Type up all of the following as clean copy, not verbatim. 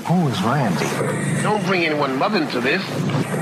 Who is Randy? Don't bring anyone mother into this.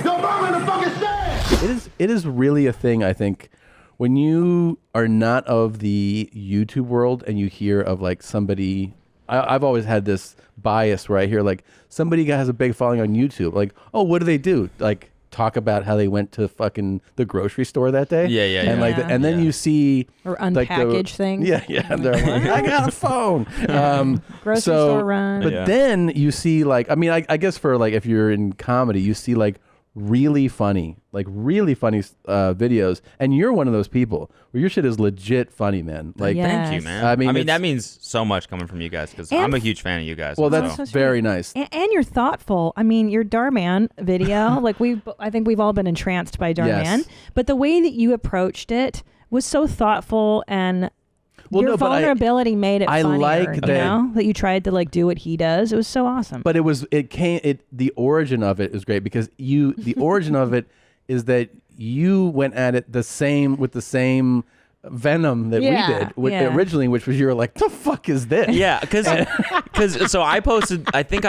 Your mom in the fucking stand! It is really a thing, I think, when you are not of the YouTube world and you hear of like somebody. I've always had this bias where I hear like somebody has a big following on YouTube. Like, oh, what do they do? Like, talk about how they went to fucking the grocery store that day. And like, and then you see or unpackage things. Yeah. They're like, I got a phone. Grocery store run. But then you see like, I mean, I guess for like if you're in comedy, you see like really funny videos, and you're one of those people where your shit is legit funny, man. Like, thank you, man. I mean that means so much coming from you guys because I'm a huge fan of you guys. Well, that's very nice. And you're thoughtful. I mean, your Dhar Mann video, like I think we've all been entranced by Dhar Mann, but the way that you approached it was so though and your vulnerability made it funnier. I like that you tried to like do what he does. It was so awesome. But the origin of it is great because the origin of it is that you went at it with the same venom that we did originally, which was you were like, the fuck is this? Yeah, because so I posted, I think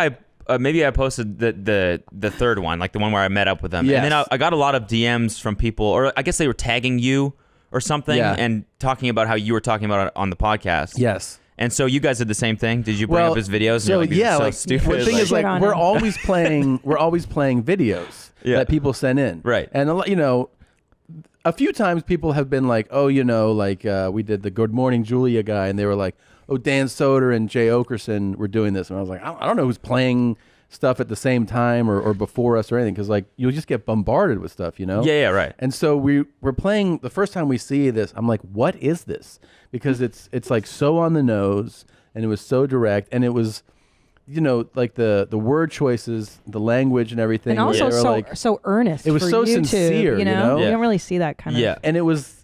maybe I posted the third one, like the one where I met up with them. Yes. And then I got a lot of DMs from people, or I guess they were tagging you or something and talking about how you were talking about it on the podcast. Yes. And so you guys did the same thing. Did you bring up his videos? So like, yeah, so like stupid. the thing is like we're always playing videos that people send in. Right. And a few times people have been like, oh, like we did the Good Morning Julia guy, and they were like, oh, Dan Soder and Jay Okerson were doing this, and I was like, I don't know who's playing stuff at the same time or before us or anything, because like you'll just get bombarded with stuff, Yeah, right. And so we're playing the first time we see this, I'm like, what is this? Because it's like so on the nose, and it was so direct, and it was like the word choices, the language and everything, and also so earnest. It was so sincere, you know? You don't really see that kind of. And it was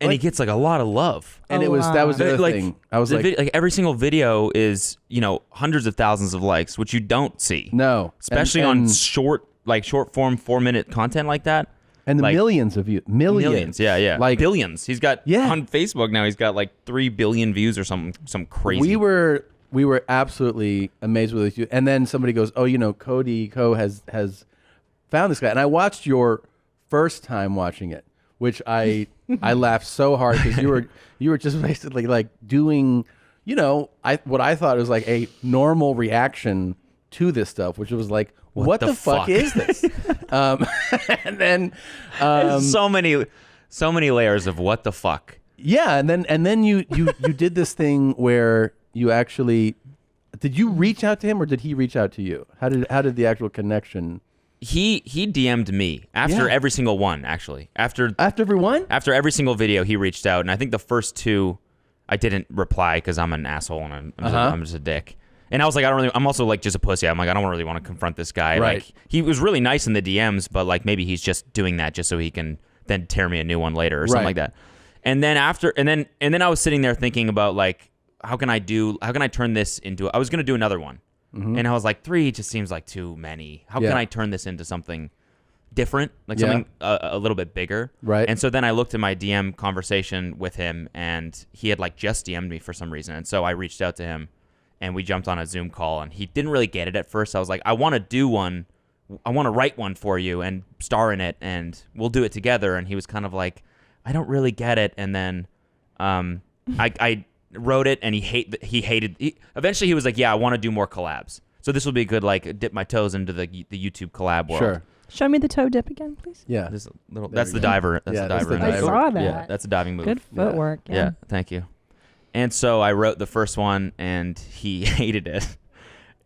and he gets like a lot of love. And that was the other thing. I was like every single video is, hundreds of thousands of likes, which you don't see. No. Especially on short form 4-minute content like that. And the like, millions of views. Millions. Yeah. Like billions. He's got on Facebook now, he's got like 3 billion views or some crazy. We were absolutely amazed with you. And then somebody goes, oh, Cody Ko has found this guy. And I watched your first time watching it, which I laughed so hard because you were just basically like doing, what I thought was like a normal reaction to this stuff, which was like, what the fuck is this? And then so many layers of what the fuck. Yeah, and then you did this thing where you actually did you reach out to him or did he reach out to you? How did the actual connection? He DM'd me after every single one, actually. After every one? After every single video, he reached out, and I think the first 2, I didn't reply because I'm an asshole and I'm just a dick. And I was like, I'm also like just a pussy. I'm like, I don't really want to confront this guy. Right. Like, he was really nice in the DMs, but like maybe he's just doing that just so he can then tear me a new one later or something like that. And then and then I was sitting there thinking about like, how can I turn this into? I was gonna do another one. And I was like, 3 just seems like too many. How can I turn this into something different, like something a little bit bigger? Right. And so then I looked at my DM conversation with him, and he had like just DM'd me for some reason. And so I reached out to him, and we jumped on a Zoom call, and he didn't really get it at first. I was like, I want to do one. I want to write one for you and star in it, and we'll do it together. And he was kind of like, I don't really get it. And then I wrote it, and eventually he was like, yeah, I want to do more collabs. So this will be good, like dip my toes into the YouTube collab world. Sure. Show me the toe dip again, please. Yeah. That's the diver. That's the diver. I saw that. Yeah, that's a diving move. Good footwork. Yeah, thank you. And so I wrote the first one, and he hated it.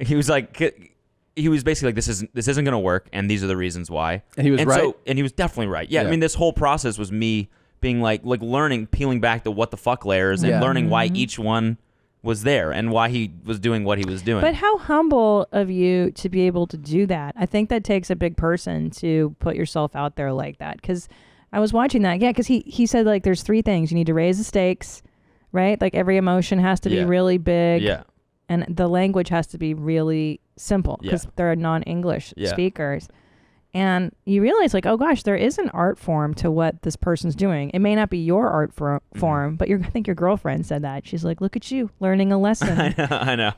He was basically like, this isn't going to work, and these are the reasons why. And he was right. And he was definitely right. Yeah, I mean, this whole process was me being like learning, peeling back the what the fuck layers, and learning why each one was there and why he was doing what he was doing. But how humble of you to be able to do that. I think that takes a big person to put yourself out there like that. Because I was watching that. Yeah, because he said like there's 3 things. You need to raise the stakes, right? Like every emotion has to be really big. Yeah. And the language has to be really simple because they're non-English speakers. And you realize like, oh gosh, there is an art form to what this person's doing. It may not be your art form, but I think your girlfriend said that. She's like, look at you learning a lesson. I know.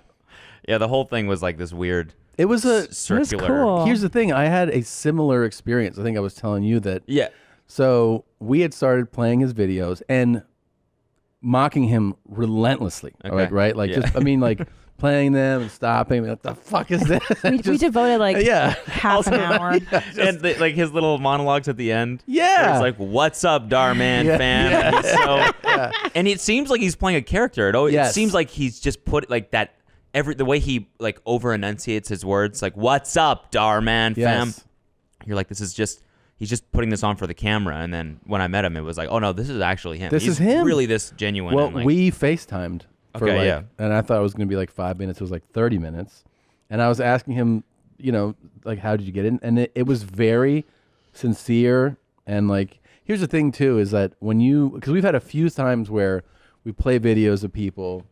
Yeah, the whole thing was like this weird It was a circular. It was cool. Here's the thing. I had a similar experience. I think I was telling you that. Yeah. So we had started playing his videos and mocking him relentlessly. Okay. Right? Like, Yeah. just, I mean, like playing them and stopping. What the fuck is this? We devoted like yeah. half an hour. And like his little monologues at the end. Yeah. where it's like, "What's up, Dhar Mann, fam?" Yeah. He's so, and it seems like he's playing a character. It Yes. seems like he's just put like that. The way he like over enunciates his words, like "What's up, Dhar Mann, fam?" Yes. You're like, this is just. He's just putting this on for the camera, and then when I met him, it was like, oh no, this is actually him. This He's is him. Really, this genuine. Well, and, like, we FaceTimed for Okay, like, yeah. and I thought it was going to be like 5 minutes. It was like 30 minutes. And I was asking him, you know, like, how did you get in? And it was very sincere. And like, here's the thing too, is that because we've had a few times where we play videos of people,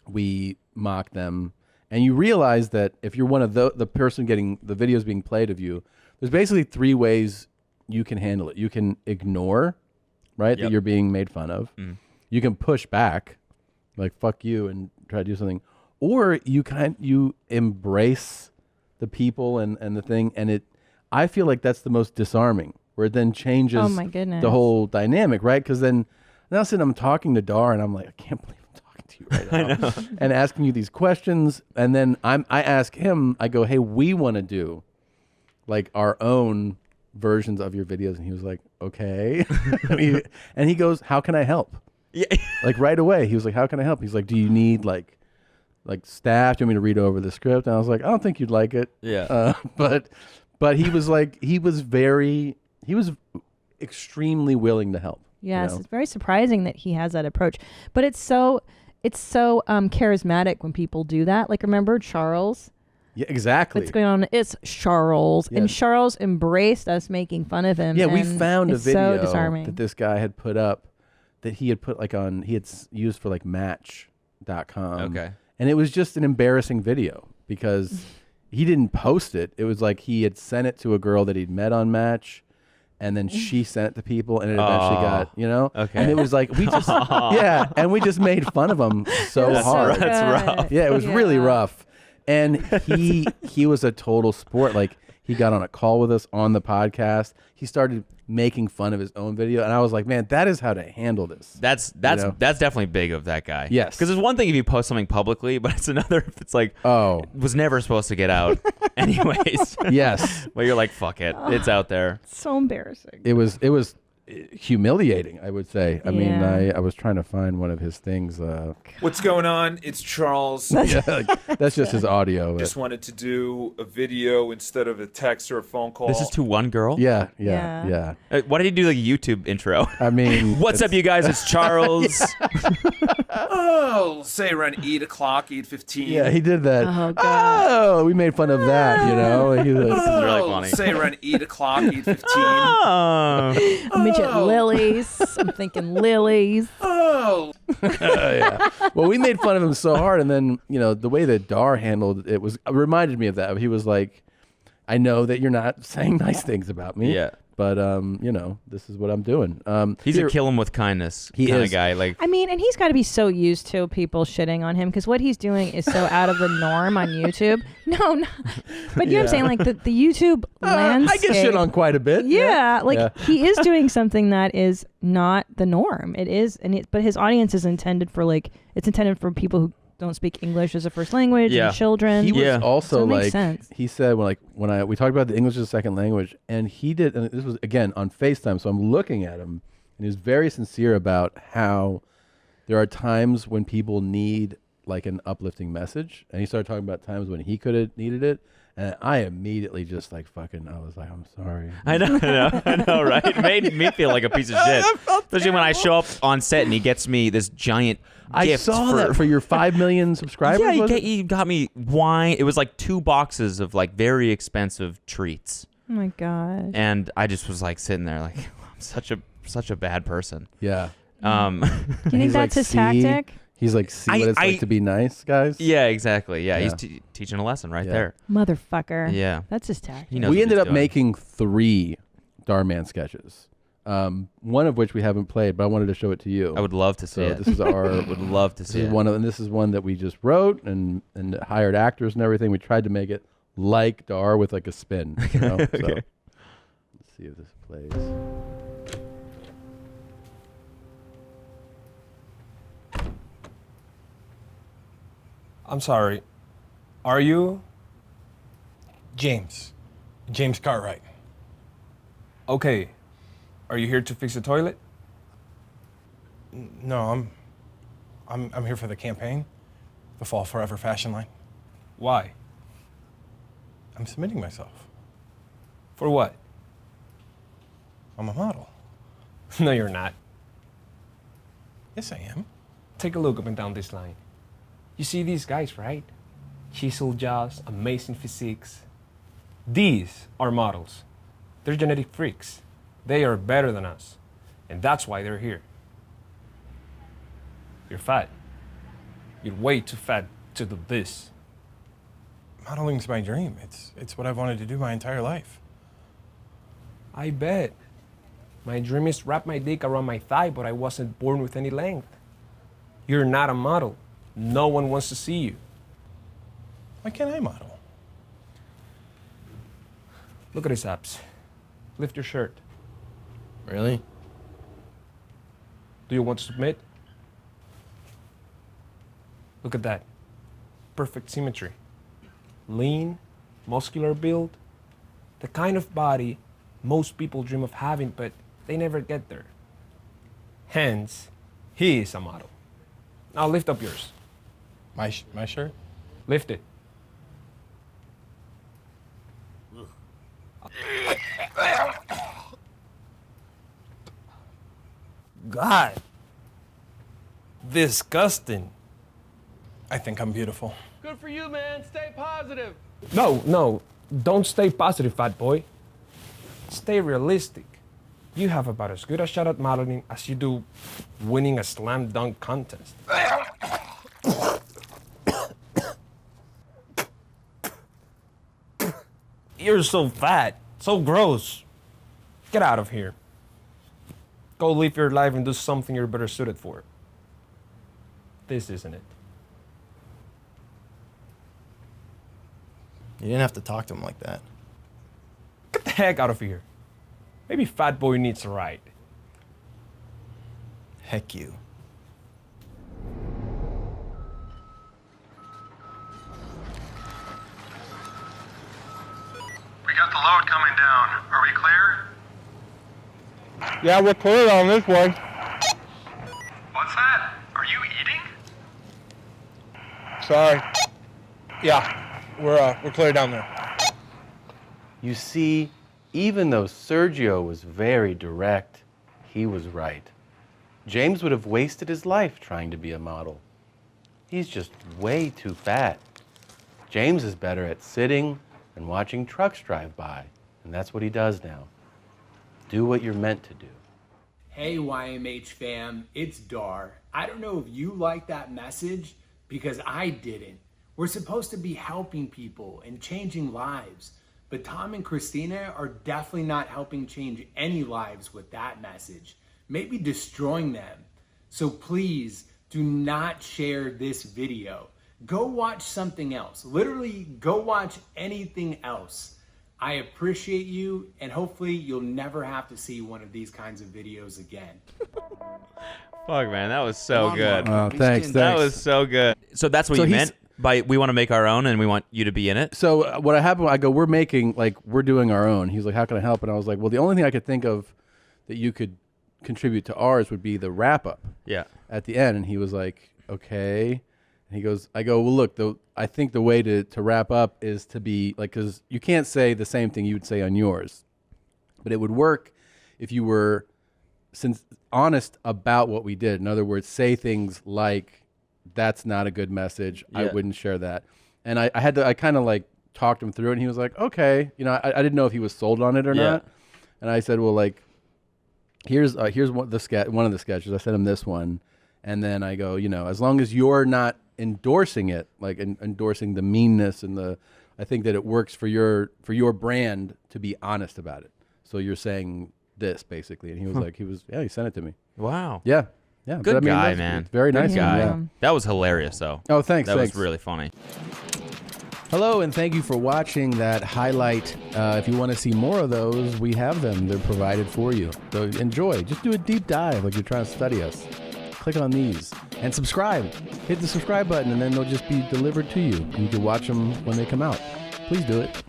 we mock them, and you realize that if you're one of the person getting the videos being played of you, there's basically 3 ways you can handle it. You can ignore, right, that you're being made fun of. Mm. You can push back, like fuck you, and try to do something, or you embrace the people and the thing, and I feel like that's the most disarming, where it then changes Oh my goodness. the whole dynamic, right? Because then now sitting, I'm talking to Dhar, and I'm like, I can't believe I'm talking to you right now, and asking you these questions, and then I ask him, I go, hey, we want to do like our own versions of your videos, and he was like, okay. and he goes, how can I help? Yeah. Like right away he was like, how can I help? He's like, do you need like staff? Do you want me to read over the script? And I was like, I don't think you'd like it. Yeah. But he was like, he was extremely willing to help. Yes, you know? it's very surprising that he has that approach. But it's so charismatic when people do that. Like, remember Charles? Yeah, exactly. What's going on? It's Charles, and Yes. Charles embraced us making fun of him. Yeah, we and found a it's video so disarming. that this guy had put up that he had put like on, he had used for like Match.com. Okay. And it was just an embarrassing video because he didn't post it. It was like he had sent it to a girl that he'd met on Match, and then she sent it to people, and it eventually got, you know? Okay. And it was like, we just, and we just made fun of him so That's so hard. That's good. rough. Yeah, it was really Yeah. rough. And he was a total sport. Like, he got on a call with us on the podcast. He started making fun of his own video, and I was like, man, that is how to handle this. That's know? definitely big of that guy. Yes. Because it's one thing if you post something publicly, but it's another if it's like, Oh. was never supposed to get out anyways. Yes. But you're like, fuck it. It's out there. So embarrassing. It was humiliating, I would say. I mean, Yeah. I was trying to find one of his things. What's going on? It's Charles. Yeah, like, that's just his audio. Just wanted to do a video instead of a text or a phone call. This is to one girl? Yeah. Why did he do the YouTube intro? I mean, What's up, you guys? It's Charles. Oh, say around 8 o'clock, 8:15. yeah, he did that. Oh, God. Oh, we made fun of that, you know? He was, This is really Oh, funny. say around 8 o'clock, 8:15. Oh. Midget lilies. I'm thinking lilies. Oh, yeah. Well, we made fun of him so hard, and then, you know, the way that Dhar handled it reminded me of that. He was like, I know that you're not saying nice things about me. Yeah. But you know, this is what I'm doing. He's a kill him with kindness kind of is. guy. Like, I mean, and he's got to be so used to people shitting on him because what he's doing is so out of the norm on YouTube. No, but you know what I'm saying? Like the YouTube landscape. I get shit on quite a bit. Yeah, like Yeah. he is doing something that is not the norm. It is, but his audience is intended for it's intended for people who don't speak English as a first language Yeah. and children. He was Yeah. also So it makes like, sense. he said when we talked about the English as a second language, and he did, and this was again on FaceTime, so I'm looking at him, and he was very sincere about how there are times when people need like an uplifting message, and he started talking about times when he could have needed it, and I immediately just I was like, I'm sorry. I know, right? It made me feel like a piece of shit. Especially when I show up on set and he gets me this giant I gift saw that for your 5 million subscribers. Yeah, was it? he got me wine. It was like 2 boxes of like very expensive treats. Oh my god. And I just was like sitting there like, I'm such a bad person. Yeah. Do you think He's that's like, his tactic? He's like, see what it's I- like to be nice, guys. Yeah, exactly. Yeah, he's Yeah. teaching a lesson right Yeah. there. Motherfucker. Yeah. That's his tactic. He knows We what ended he's up doing. making 3 Dhar Mann sketches. One of which we haven't played, but I wanted to show it to you. I would love to see So it. this is our. would love to This see is it. one of, and this is one that we just wrote and hired actors and everything. We tried to make it like Dhar with like a spin. You know? So, let's see if this plays. I'm sorry. Are you? James Cartwright. Okay. Are you here to fix the toilet? No, I'm here for the campaign, the Fall Forever fashion line. Why? I'm submitting myself. For what? I'm a model. No, you're not. Yes, I am. Take a look up and down this line. You see these guys, right? Chiseled jaws, amazing physiques. These are models. They're genetic freaks. They are better than us. And that's why they're here. You're fat. You're way too fat to do this. Modeling's my dream. It's what I've wanted to do my entire life. I bet. My dream is to wrap my dick around my thigh, but I wasn't born with any length. You're not a model. No one wants to see you. Why can't I model? Look at his abs. Lift your shirt. Really? Do you want to submit? Look at that. Perfect symmetry. Lean, muscular build. The kind of body most people dream of having, but they never get there. Hence, he is a model. Now lift up yours. My shirt? Lift it. God. Disgusting. I think I'm beautiful. Good for you, man. Stay positive. No. Don't stay positive, fat boy. Stay realistic. You have about as good a shot at modeling as you do winning a slam dunk contest. You're so fat, so gross. Get out of here. Go live your life and do something you're better suited for. This isn't it. You didn't have to talk to him like that. Get the heck out of here. Maybe fat boy needs a ride. Heck you. We got the load coming down. Are we clear? Yeah, we're clear on this one. What's that? Are you eating? Sorry. Yeah, we're clear down there. You see, even though Sergio was very direct, he was right. James would have wasted his life trying to be a model. He's just way too fat. James is better at sitting and watching trucks drive by, and that's what he does now. Do what you're meant to do. Hey YMH fam, it's Dhar. I don't know if you like that message, because I didn't. We're supposed to be helping people and changing lives, but Tom and Christina are definitely not helping change any lives with that message, maybe destroying them. So please do not share this video. Go watch something else. Literally, go watch anything else. I appreciate you, and hopefully you'll never have to see one of these kinds of videos again. Fuck, man, that was so good. Oh, thanks. That was so good. So that's what you meant by we want to make our own and we want you to be in it? So what happened, I go, we're doing our own. He's like, how can I help? And I was like, well, the only thing I could think of that you could contribute to ours would be the wrap up. Yeah. At the end. And he was like, okay. And he goes, I go, well, look, I think the way to wrap up is to be like, because you can't say the same thing you would say on yours, but it would work if you were honest about what we did. In other words, say things like, that's not a good message. Yeah. I wouldn't share that. And I kind of like talked him through it, and he was like, okay. You know, I didn't know if he was sold on it or not. And I said, well, like, here's one of the sketches. I sent him this one. And then I go, you know, as long as you're not endorsing it, like endorsing the meanness and I think that it works for your brand to be honest about it. So you're saying this basically. And he was like, he sent it to me. Wow. Yeah. Yeah. Good guy, man. Very nice guy. Yeah. That was hilarious, though. Oh, thanks. That was really funny. Hello, and thank you for watching that highlight. If you want to see more of those, we have them. They're provided for you. So enjoy. Just do a deep dive like you're trying to study us. Click on these and subscribe. Hit the subscribe button, and then they'll just be delivered to you. You can watch them when they come out. Please do it.